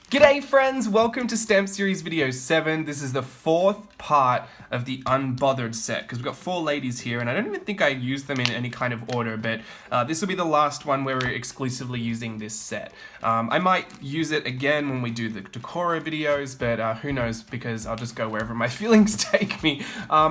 G'day friends, welcome to Stamp Series Video 7. This is the fourth part of the Unbothered set, because we've got 4 ladies here, and I don't even think I used them in any kind of order, but this will be the last one where we're exclusively using this set. I might use it again when we do the Decora videos, but who knows, because I'll just go wherever my feelings take me.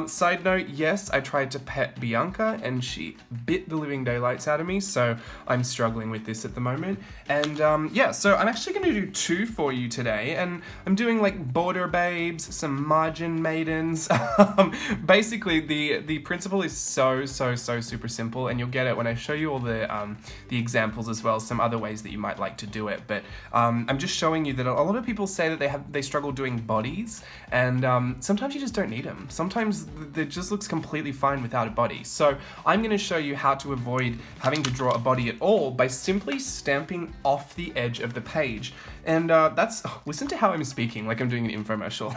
Side note, yes, I tried to pet Bianca, and she bit the living daylights out of me, so I'm struggling with this at the moment. And yeah, so I'm actually going to do 2 for you today, and I'm doing like border babes, some margin maidens. Basically the principle is so super simple, and you'll get it when I show you all the examples as well, some other ways that you might like to do it. But I'm just showing you that a lot of people say that they struggle doing bodies, and sometimes you just don't need them. Sometimes it just looks completely fine without a body. So I'm going to show you how to avoid having to draw a body at all by simply stamping off the edge of the page. And listen to how I'm speaking like I'm doing an infomercial.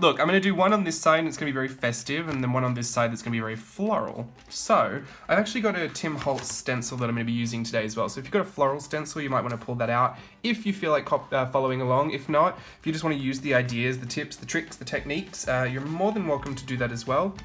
Look, I'm going to do one on this side and it's going to be very festive, and then one on this side that's going to be very floral. So I've actually got a Tim Holtz stencil that I'm going to be using today as well. So if you've got a floral stencil, you might want to pull that out if you feel like following along. If not, if you just want to use the ideas, the tips, the tricks, the techniques, you're more than welcome to do that as well.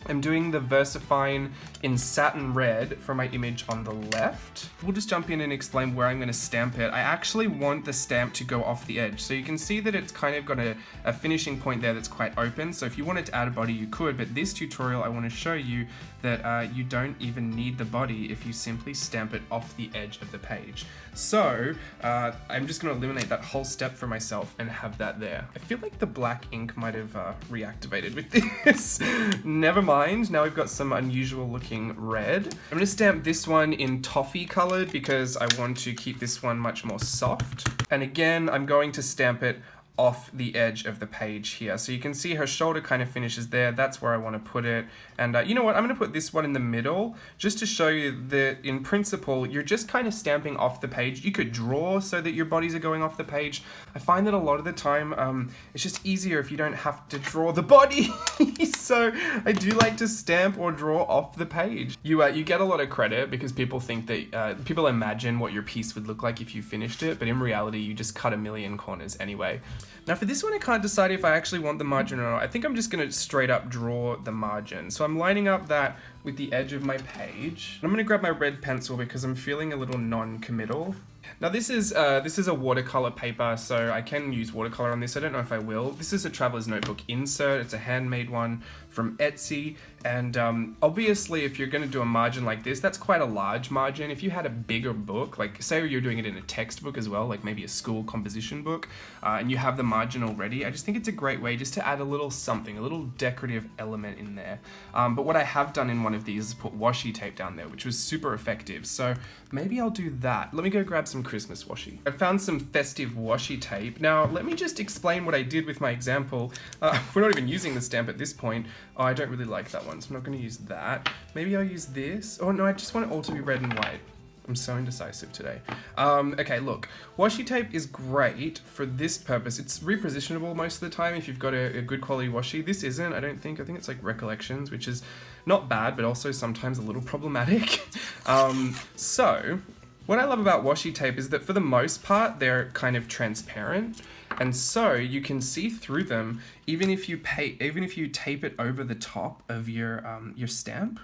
I'm doing the VersaFine in satin red for my image on the left. We'll just jump in and explain where I'm going to stamp it. I actually want the stamp to go off the edge. So you can see that it's kind of got a finishing point there that's quite open. So if you wanted to add a body, you could, but this tutorial, I want to show you that you don't even need the body if you simply stamp it off the edge of the page. So I'm just going to eliminate that whole step for myself and have that there. I feel like the black ink might have reactivated with this. Never mind, now we've got some unusual looking red. I'm going to stamp this one in toffee colored because I want to keep this one much more soft. And again, I'm going to stamp it off the edge of the page here. So you can see her shoulder kind of finishes there. That's where I want to put it. And you know what? I'm going to put this one in the middle just to show you that in principle, you're just kind of stamping off the page. You could draw so that your bodies are going off the page. I find that a lot of the time, it's just easier if you don't have to draw the body. So I do like to stamp or draw off the page. You get a lot of credit because people think that, people imagine what your piece would look like if you finished it, but in reality, you just cut a million corners anyway. Now for this one, I can't decide if I actually want the margin or not. I think I'm just going to straight up draw the margin. So I'm lining up that with the edge of my page. I'm going to grab my red pencil because I'm feeling a little non-committal. Now this is a watercolor paper, so I can use watercolor on this. I don't know if I will. This is a Traveler's Notebook insert. It's a handmade one from Etsy. And obviously if you're going to do a margin like this, that's quite a large margin. If you had a bigger book, like say you're doing it in a textbook as well, like maybe a school composition book, and you have the margin already, I just think it's a great way just to add a little something, a little decorative element in there. But what I have done in one of these is put washi tape down there, which was super effective. So maybe I'll do that. Let me go grab some Christmas washi. I found some festive washi tape. Now let me just explain what I did with my example. We're not even using the stamp at this point. Oh, I don't really like that one, so I'm not going to use that. Maybe I'll use this. Oh no, I just want it all to be red and white. I'm so indecisive today. Okay, look, washi tape is great for this purpose. It's repositionable most of the time if you've got a good quality washi. This isn't, I don't think. I think it's like Recollections, which is not bad, but also sometimes a little problematic. So what I love about washi tape is that for the most part, they're kind of transparent. And so you can see through them even if you tape it over the top of your stamp,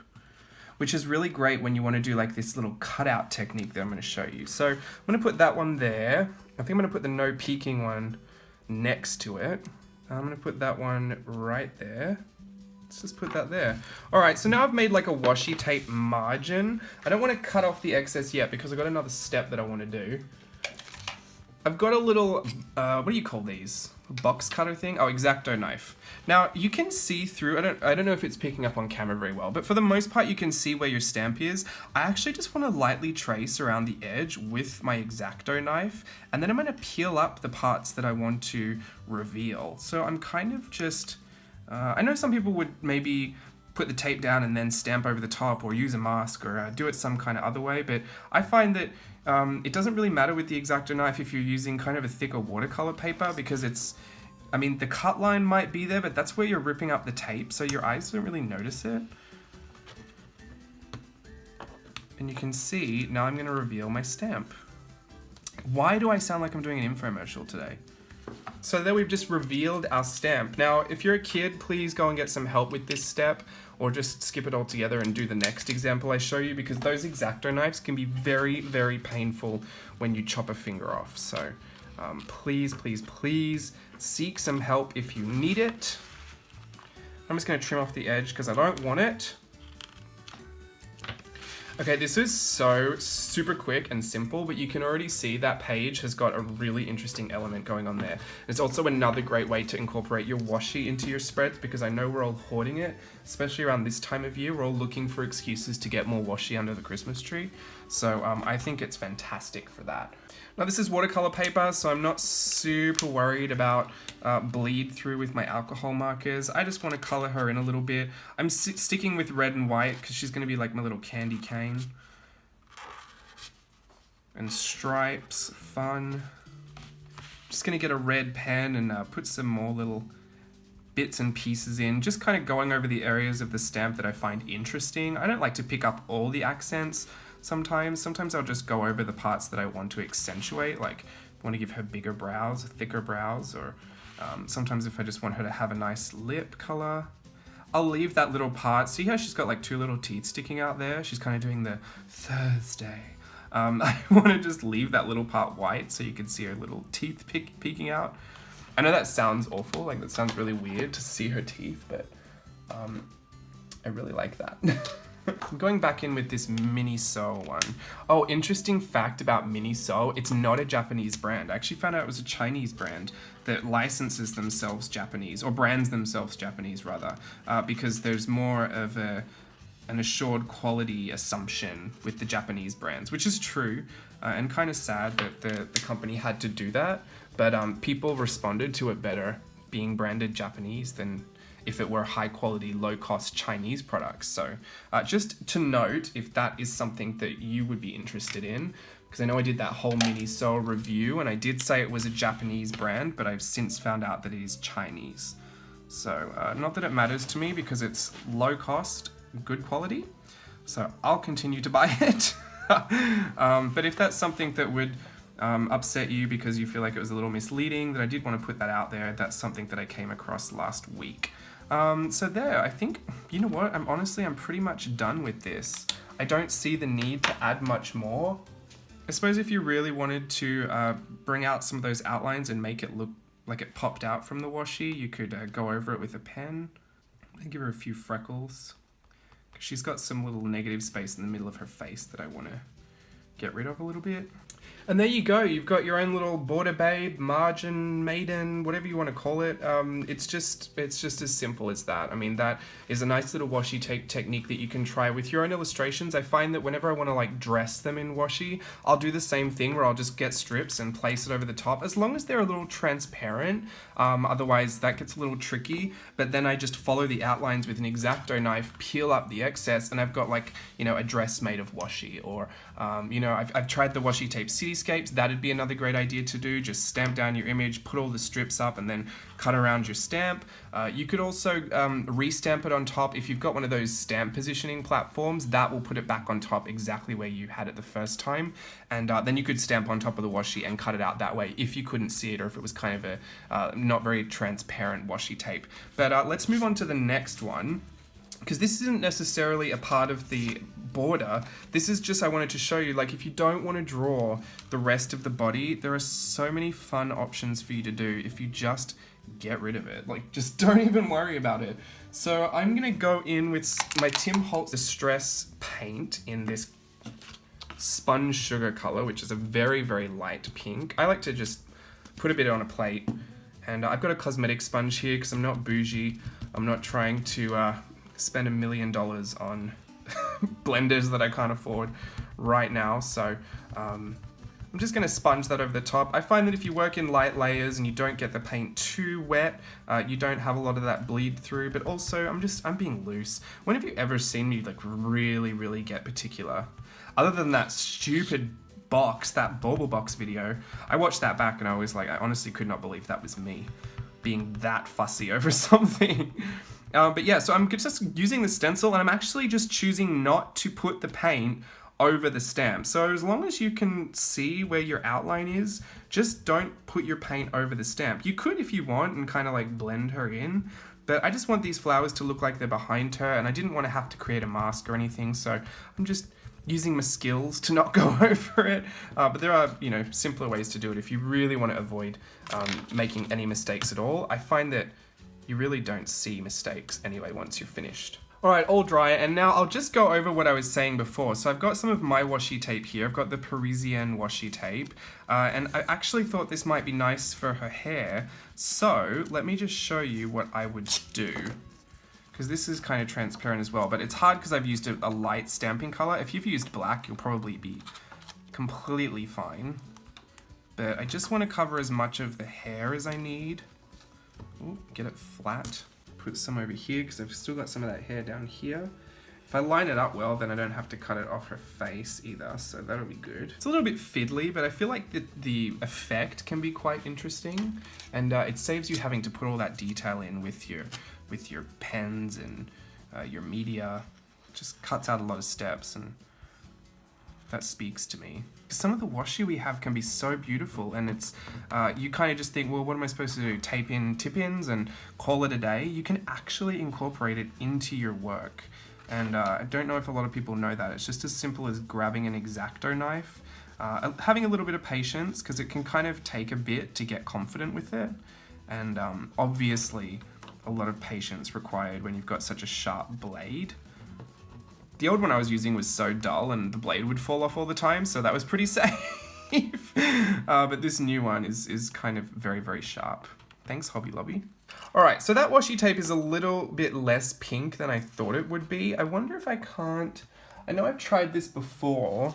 which is really great when you want to do like this little cutout technique that I'm going to show you. So I'm going to put that one there. I think I'm going to put the no peeking one next to it. I'm going to put that one right there. Let's just put that there. All right, so now I've made like a washi tape margin. I don't want to cut off the excess yet because I've got another step that I want to do. I've got a little, what do you call these? A box cutter thing? Oh, X-Acto knife. Now you can see through, I don't know if it's picking up on camera very well, but for the most part you can see where your stamp is. I actually just want to lightly trace around the edge with my X-Acto knife, and then I'm going to peel up the parts that I want to reveal. So I'm kind of just, I know some people would maybe put the tape down and then stamp over the top, or use a mask, or do it some kind of other way, but I find that it doesn't really matter with the X-Acto knife if you're using kind of a thicker watercolor paper, because it's, I mean, the cut line might be there, but that's where you're ripping up the tape, so your eyes don't really notice it. And you can see, now I'm going to reveal my stamp. Why do I sound like I'm doing an infomercial today? So there we've just revealed our stamp. Now, if you're a kid, please go and get some help with this step, or just skip it all together and do the next example I show you, because those X-Acto knives can be very, very painful when you chop a finger off. So please, please, please seek some help if you need it. I'm just going to trim off the edge because I don't want it. Okay, this is so super quick and simple, but you can already see that page has got a really interesting element going on there. It's also another great way to incorporate your washi into your spreads, because I know we're all hoarding it, especially around this time of year. We're all looking for excuses to get more washi under the Christmas tree. So I think it's fantastic for that. Now this is watercolor paper, so I'm not super worried about bleed through with my alcohol markers. I just want to color her in a little bit. I'm sticking with red and white because she's going to be like my little candy cane. And stripes, fun. Just going to get a red pen and put some more little bits and pieces in, just kind of going over the areas of the stamp that I find interesting. I don't like to pick up all the accents. Sometimes I'll just go over the parts that I want to accentuate, like I want to give her bigger brows, thicker brows, or sometimes if I just want her to have a nice lip color, I'll leave that little part. See how she's got like two little teeth sticking out there? She's kind of doing the Thursday. I want to just leave that little part white so you can see her little teeth peeking out. I know that sounds awful, like that sounds really weird to see her teeth, but I really like that. I'm going back in with this Miniso one. Oh, interesting fact about Miniso, it's not a Japanese brand. I actually found out it was a Chinese brand that licenses themselves Japanese, or brands themselves Japanese rather, because there's more of an assured quality assumption with the Japanese brands, which is true, and kind of sad that the company had to do that, but people responded to it better being branded Japanese than if it were high quality, low cost Chinese products. So just to note, if that is something that you would be interested in, because I know I did that whole Miniso review and I did say it was a Japanese brand, but I've since found out that it is Chinese. So not that it matters to me because it's low cost, good quality. So I'll continue to buy it. But if that's something that would upset you because you feel like it was a little misleading, then I did want to put that out there. That's something that I came across last week. So there, I think, you know what, I'm pretty much done with this. I don't see the need to add much more. I suppose if you really wanted to bring out some of those outlines and make it look like it popped out from the washi, you could go over it with a pen. I'm gonna give her a few freckles. She's got some little negative space in the middle of her face that I want to get rid of a little bit. And there you go, you've got your own little border babe, margin maiden, whatever you want to call it. It's just as simple as that. I mean, that is a nice little washi tape technique that you can try with your own illustrations. I find that whenever I want to like dress them in washi, I'll do the same thing where I'll just get strips and place it over the top, as long as they're a little transparent. Otherwise that gets a little tricky, but then I just follow the outlines with an X-Acto knife, peel up the excess, and I've got like, you know, a dress made of washi. Or you know, I've tried the washi tape cityscapes. That'd be another great idea to do. Just stamp down your image, put all the strips up, and then cut around your stamp. You could also re-stamp it on top. If you've got one of those stamp positioning platforms, that will put it back on top exactly where you had it the first time. And then you could stamp on top of the washi and cut it out that way if you couldn't see it, or if it was kind of a not very transparent washi tape. But let's move on to the next one, because this isn't necessarily a part of the border. This is just, I wanted to show you, like, if you don't want to draw the rest of the body, there are so many fun options for you to do if you just get rid of it. Like, just don't even worry about it. So I'm gonna go in with my Tim Holtz Distress paint in this sponge sugar color, which is a very, very light pink. I like to just put a bit on a plate, and I've got a cosmetic sponge here because I'm not bougie. I'm not trying to spend $1 million on blenders that I can't afford right now. So I'm just going to sponge that over the top. I find that if you work in light layers and you don't get the paint too wet, you don't have a lot of that bleed through, but also I'm being loose. When have you ever seen me like really get particular? Other than that stupid box, that bauble box video, I watched that back and I was like, I honestly could not believe that was me being that fussy over something. But yeah, so I'm just using the stencil, and I'm actually just choosing not to put the paint over the stamp. So as long as you can see where your outline is, just don't put your paint over the stamp. You could if you want and kind of like blend her in, but I just want these flowers to look like they're behind her, and I didn't want to have to create a mask or anything, so I'm just using my skills to not go over it. But there are, you know, simpler ways to do it if you really want to avoid making any mistakes at all. I find that you really don't see mistakes anyway once you're finished. All right, all dry, and now I'll just go over what I was saying before. So I've got some of my washi tape here. I've got the Parisienne washi tape, and I actually thought this might be nice for her hair. So let me just show you what I would do, because this is kind of transparent as well, but it's hard because I've used a light stamping color. If you've used black, you'll probably be completely fine. But I just want to cover as much of the hair as I need. Ooh, get it flat. Put some over here because I've still got some of that hair down here. If I line it up well, then I don't have to cut it off her face either, so that'll be good. It's a little bit fiddly, but I feel like the effect can be quite interesting, and it saves you having to put all that detail in with your pens and your media. Just cuts out a lot of steps, and that speaks to me. Some of the washi we have can be so beautiful, and it's you kind of just think, well, what am I supposed to do? Tape in tip-ins and call it a day? You can actually incorporate it into your work, and I don't know if a lot of people know that. It's just as simple as grabbing an X-Acto knife, having a little bit of patience, because it can kind of take a bit to get confident with it, and obviously a lot of patience required when you've got such a sharp blade. The old one I was using was so dull and the blade would fall off all the time, so that was pretty safe. But this new one is kind of very, very sharp. Thanks, Hobby Lobby. All right, so that washi tape is a little bit less pink than I thought it would be. I wonder if I can't... I know I've tried this before,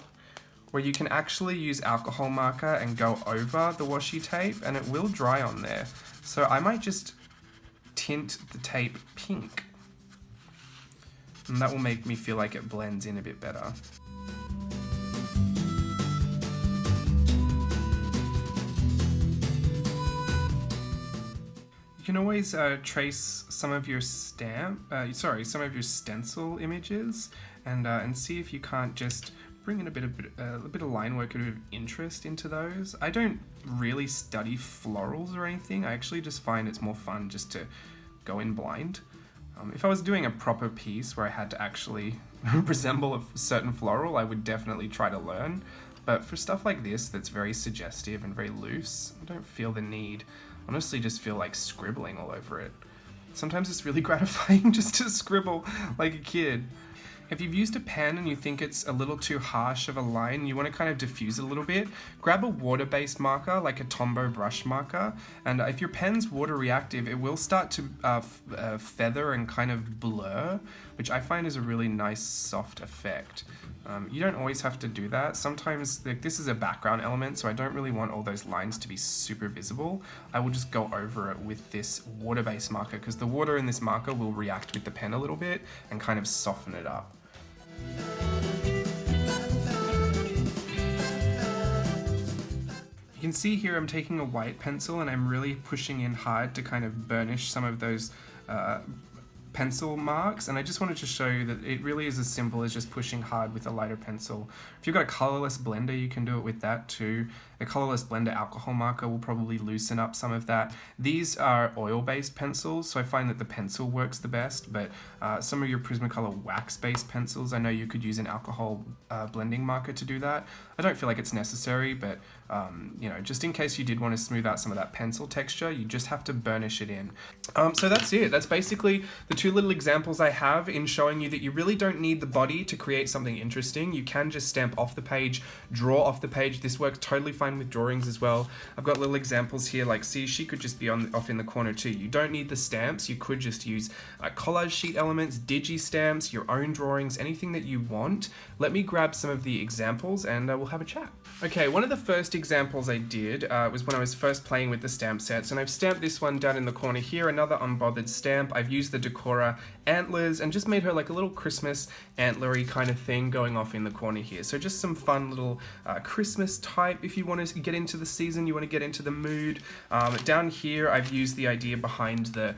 where you can actually use alcohol marker and go over the washi tape, and it will dry on there. So I might just tint the tape pink. And that will make me feel like it blends in a bit better. You can always trace some of your some of your stencil images, and see if you can't just bring in a bit of line work, a bit of interest into those. I don't really study florals or anything. I actually just find it's more fun just to go in blind. If I was doing a proper piece where I had to actually resemble a certain floral, I would definitely try to learn. But for stuff like this that's very suggestive and very loose, I don't feel the need. I honestly just feel like scribbling all over it. Sometimes it's really gratifying just to scribble like a kid. If you've used a pen and you think it's a little too harsh of a line, you want to kind of diffuse it a little bit, grab a water-based marker, like a Tombow brush marker, and if your pen's water reactive, it will start to feather and kind of blur, which I find is a really nice soft effect. You don't always have to do that. Sometimes, this is a background element, so I don't really want all those lines to be super visible. I will just go over it with this water-based marker, because the water in this marker will react with the pen a little bit and kind of soften it up. You can see here I'm taking a white pencil and I'm really pushing in hard to kind of burnish some of those pencil marks, and I just wanted to show you that it really is as simple as just pushing hard with a lighter pencil. If you've got a colorless blender, you can do it with that too. A colorless blender alcohol marker will probably loosen up some of that. These are oil-based pencils, so I find that the pencil works the best, but some of your Prismacolor wax-based pencils, I know you could use an alcohol blending marker to do that. I don't feel like it's necessary, but you know, just in case you did want to smooth out some of that pencil texture, you just have to burnish it in. So that's it. That's basically the two little examples I have in showing you that you really don't need the body to create something interesting. You can just stamp off the page, draw off the page. This works totally fine with drawings as well. I've got little examples here, like see, she could just be off in the corner too. You don't need the stamps. You could just use collage sheet elements, digi stamps, your own drawings, anything that you want. Let me grab some of the examples and we'll have a chat. Okay, one of the first examples I did was when I was first playing with the stamp sets, and I've stamped this one down in the corner here, another Unbothered stamp. I've used the Decora antlers and just made her like a little Christmas antlery kind of thing going off in the corner here. So just some fun little Christmas type if you want to get into the season, you want to get into the mood. Down here I've used the idea behind the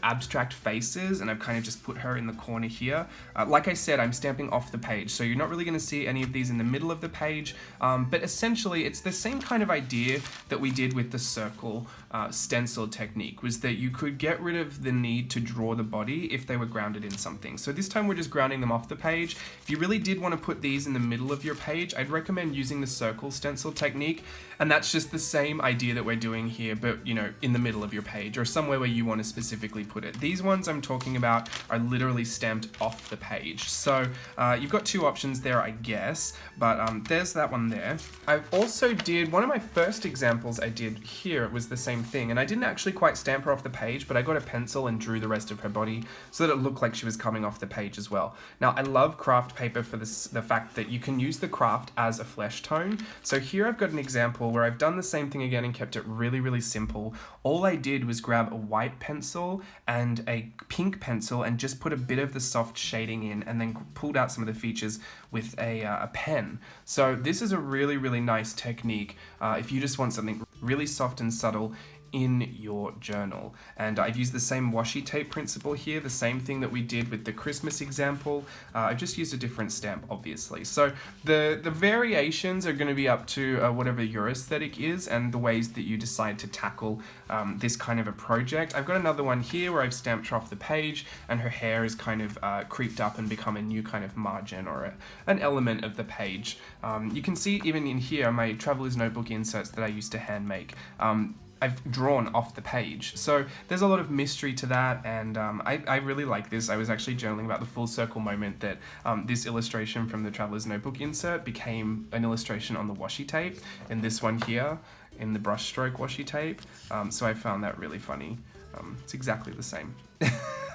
abstract faces, and I've kind of just put her in the corner here. Like I said, I'm stamping off the page, so you're not really going to see any of these in the middle of the page, but essentially it's the same kind of idea that we did with the circle stencil technique, was that you could get rid of the need to draw the body if they were grounded in something. So this time we're just grounding them off the page. If you really did want to put these in the middle of your page, I'd recommend using the circle stencil technique, and that's just the same idea that we're doing here, but you know, in the middle of your page or somewhere where you want to specifically put it. These ones I'm talking about are literally stamped off the page. So you've got two options there, I guess, but there's that one there. I also did, one of my first examples I did here was the same thing, and I didn't actually quite stamp her off the page, but I got a pencil and drew the rest of her body so that it looked like she was coming off the page as well. Now I love craft paper for the fact that you can use the craft as a flesh tone. So here I've got an example where I've done the same thing again and kept it really, really simple. All I did was grab a white pencil and a pink pencil and just put a bit of the soft shading in, and then pulled out some of the features with a pen. So this is a really, really nice technique if you just want something really soft and subtle in your journal. And I've used the same washi tape principle here, the same thing that we did with the Christmas example. I've just used a different stamp, obviously. So the variations are going to be up to whatever your aesthetic is and the ways that you decide to tackle this kind of a project. I've got another one here where I've stamped her off the page and her hair is kind of creeped up and become a new kind of margin or an element of the page. You can see even in here my Traveler's Notebook inserts that I used to hand make. I've drawn off the page. So there's a lot of mystery to that, and I really like this. I was actually journaling about the full circle moment that this illustration from the Traveler's Notebook insert became an illustration on the washi tape, and this one here in the brushstroke washi tape. So I found that really funny. It's exactly the same.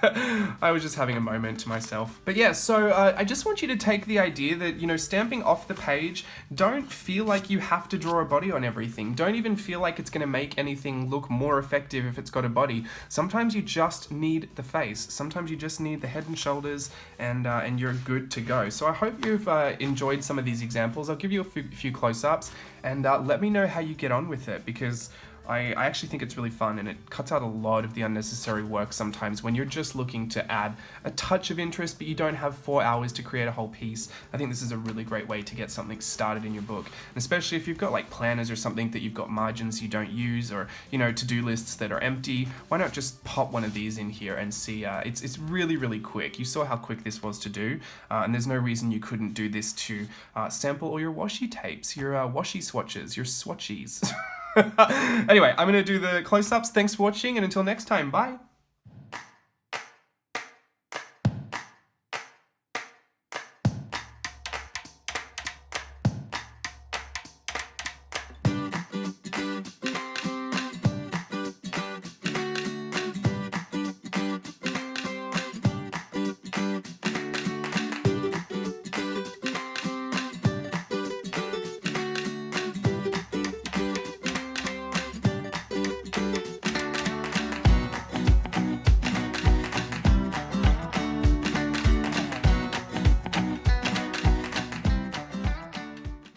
I was just having a moment to myself. But yeah, so I just want you to take the idea that, you know, stamping off the page, don't feel like you have to draw a body on everything. Don't even feel like it's going to make anything look more effective if it's got a body. Sometimes you just need the face. Sometimes you just need the head and shoulders, and you're good to go. So I hope you've enjoyed some of these examples. I'll give you a few close-ups, and let me know how you get on with it, because I actually think it's really fun, and it cuts out a lot of the unnecessary work sometimes when you're just looking to add a touch of interest but you don't have 4 hours to create a whole piece. I think this is a really great way to get something started in your book, and especially if you've got like planners or something that you've got margins you don't use, or you know, to-do lists that are empty. Why not just pop one of these in here and see? It's really, really quick. You saw how quick this was to do, and there's no reason you couldn't do this to sample all your washi tapes, your washi swatches, your swatchies. Anyway, I'm going to do the close-ups. Thanks for watching, and until next time, bye!